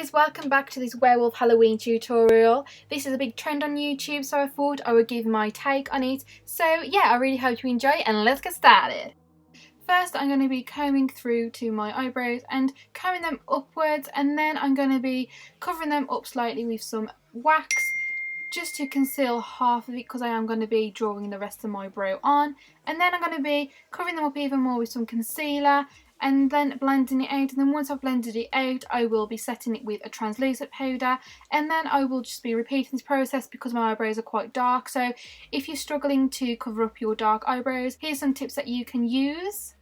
guys, welcome back to this werewolf Halloween tutorial. This is a big trend on YouTube, so I thought I would give my take on it. So yeah, I really hope you enjoy and let's get started. First, I'm going to be combing through to my eyebrows and combing them upwards, and then I'm going to be covering them up slightly with some wax just to conceal half of it, because I am going to be drawing the rest of my brow on. And then I'm going to be covering them up even more with some concealer and then blending it out. And then once I've blended it out, I will be setting it with a translucent powder, and then I will just be repeating this process because my eyebrows are quite dark. So if you're struggling to cover up your dark eyebrows, here's some tips that you can use.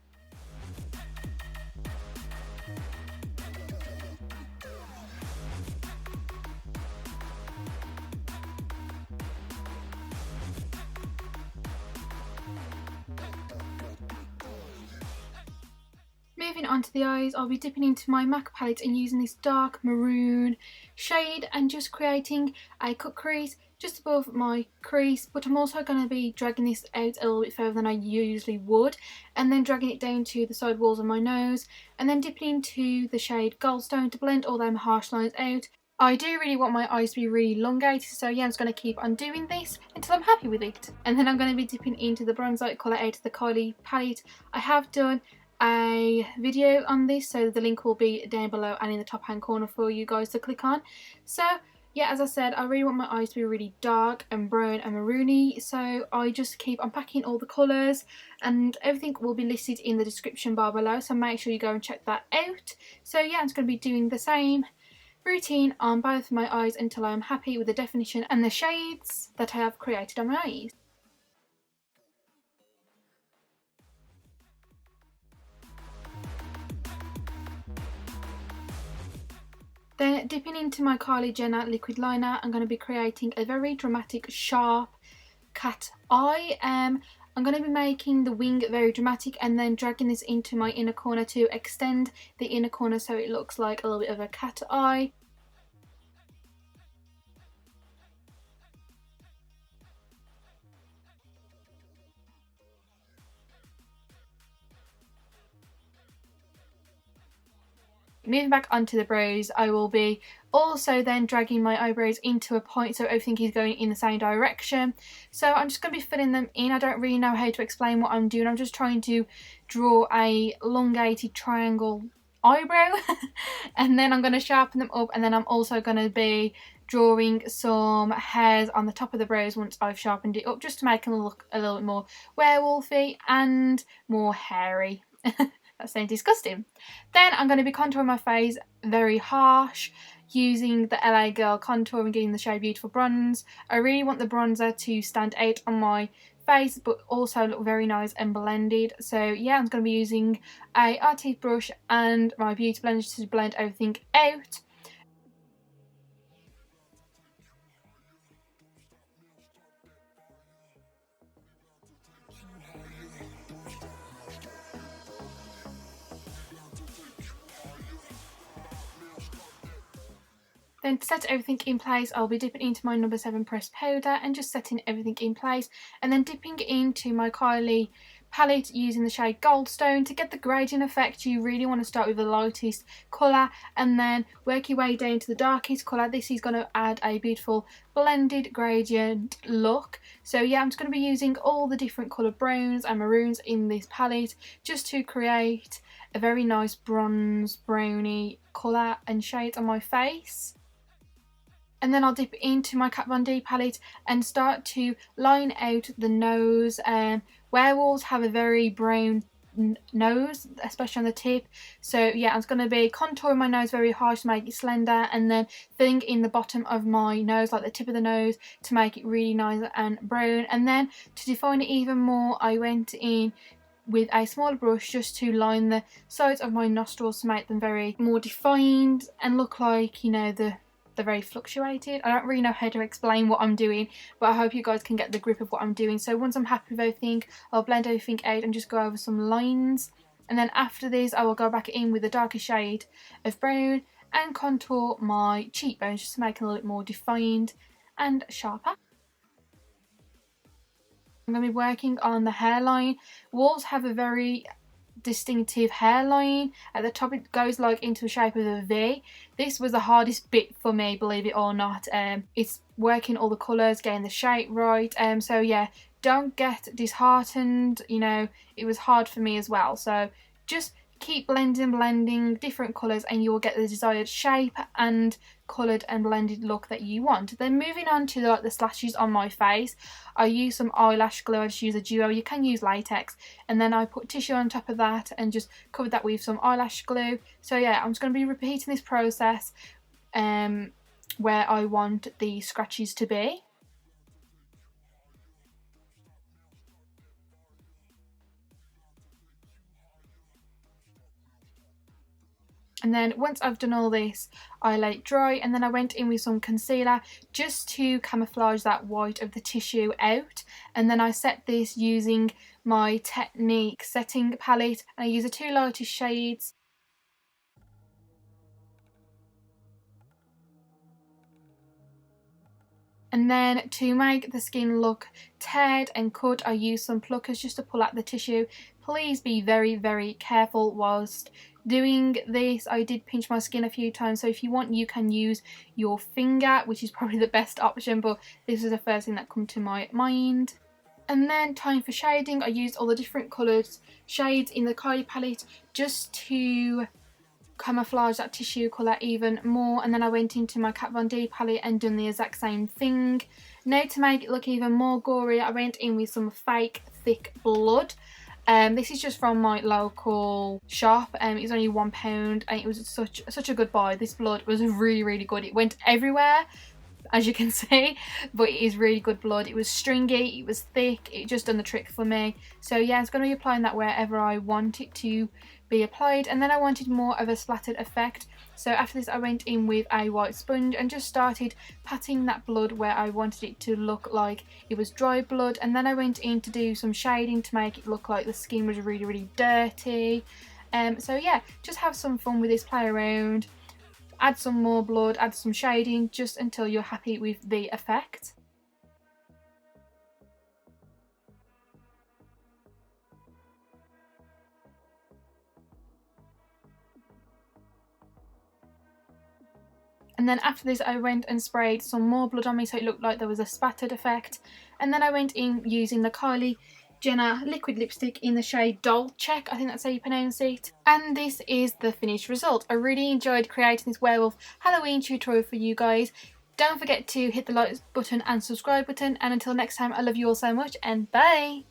Moving on to the eyes, I'll be dipping into my MAC palette and using this dark maroon shade and just creating a cut crease just above my crease, but I'm also going to be dragging this out a little bit further than I usually would, and then dragging it down to the side walls of my nose, and then dipping into the shade Goldstone to blend all them harsh lines out. I do really want my eyes to be really elongated, so yeah, I'm just going to keep on doing this until I'm happy with it. And then I'm going to be dipping into the bronzer colour out of the Kylie palette. I have done a video on this, so the link will be down below and in the top hand corner for you guys to click on. So yeah, as I said, I really want my eyes to be really dark and brown and maroony, so I just keep unpacking all the colours, and everything will be listed in the description bar below, so make sure you go and check that out. So yeah, I'm just going to be doing the same routine on both of my eyes until I'm happy with the definition and the shades that I have created on my eyes. Then dipping into my Kylie Jenner liquid liner, I'm going to be creating a very dramatic, sharp cat eye. I'm going to be making the wing very dramatic and then dragging this into my inner corner to extend the inner corner so it looks like a little bit of a cat eye. Moving back onto the brows, I will be also then dragging my eyebrows into a point so everything is going in the same direction. So I'm just going to be filling them in. I don't really know how to explain what I'm doing. I'm just trying to draw a elongated triangle eyebrow and then I'm going to sharpen them up, and then I'm also going to be drawing some hairs on the top of the brows once I've sharpened it up, just to make them look a little bit more werewolfy and more hairy. That sounds disgusting. Then I'm going to be contouring my face very harsh using the LA Girl contour and getting the shade Beautiful Bronze. I really want the bronzer to stand out on my face but also look very nice and blended. So yeah, I'm going to be using a artiste brush and my beauty blender to blend everything out. Then to set everything in place, I'll be dipping into my No.7 pressed powder and just setting everything in place, and then dipping into my Kylie palette using the shade Goldstone. To get the gradient effect, you really want to start with the lightest colour and then work your way down to the darkest colour. This is going to add a beautiful blended gradient look. So yeah, I'm just going to be using all the different coloured browns and maroons in this palette just to create a very nice bronze browny colour and shade on my face. And then I'll dip into my Kat Von D palette and start to line out the nose. Werewolves have a very brown nose, especially on the tip. So yeah, I'm just going to be contouring my nose very harsh to make it slender, and then filling in the bottom of my nose, like the tip of the nose, to make it really nice and brown. And then to define it even more, I went in with a smaller brush just to line the sides of my nostrils to make them very more defined and look like, you know, they're very fluctuated. I don't really know how to explain what I'm doing, but I hope you guys can get the grip of what I'm doing. So once I'm happy with everything, I'll blend everything out and just go over some lines, and then after this I will go back in with a darker shade of brown and contour my cheekbones just to make them a little bit more defined and sharper. I'm going to be working on the hairline. Wolves have a very distinctive hairline. At the top it goes like into the shape of a V. This was the hardest bit for me, believe it or not. It's working all the colours, getting the shape right. So yeah, don't get disheartened, you know, it was hard for me as well. So just keep blending different colours and you will get the desired shape and coloured and blended look that you want. Then moving on to the slashes on my face, I use some eyelash glue. I just use a duo, you can use latex, and then I put tissue on top of that and just covered that with some eyelash glue. So yeah, I'm just going to be repeating this process where I want the scratches to be. And then once I've done all this, I let it dry, and then I went in with some concealer just to camouflage that white of the tissue out. And then I set this using my Technique setting palette, and I use the two lightest shades. And then to make the skin look teared and cut, I use some pluckers just to pull out the tissue. Please be very, very careful whilst doing this. I did pinch my skin a few times, so if you want you can use your finger, which is probably the best option, but this is the first thing that come to my mind. And then time for shading. I used all the different coloured shades in the Kylie palette just to camouflage that tissue colour even more. And then I went into my Kat Von D palette and done the exact same thing. Now to make it look even more gory, I went in with some fake thick blood. This is just from my local shop. It was only £1 and it was such a good buy. This blood was really, really good. It went everywhere, as you can see, but it is really good blood. It was stringy, it was thick, it just done the trick for me. So yeah, it's going to be applying that wherever I want it to be applied. And then I wanted more of a splattered effect, so after this I went in with a white sponge and just started patting that blood where I wanted it to look like it was dry blood. And then I went in to do some shading to make it look like the skin was really, really dirty. So yeah, just have some fun with this, play around, add some more blood, add some shading, just until you're happy with the effect. And then after this I went and sprayed some more blood on me so it looked like there was a spattered effect. And then I went in using the Kylie Jenner liquid lipstick in the shade Dolcekk, I think that's how you pronounce it. And this is the finished result. I really enjoyed creating this werewolf Halloween tutorial for you guys. Don't forget to hit the like button and subscribe button, and until next time, I love you all so much, and bye!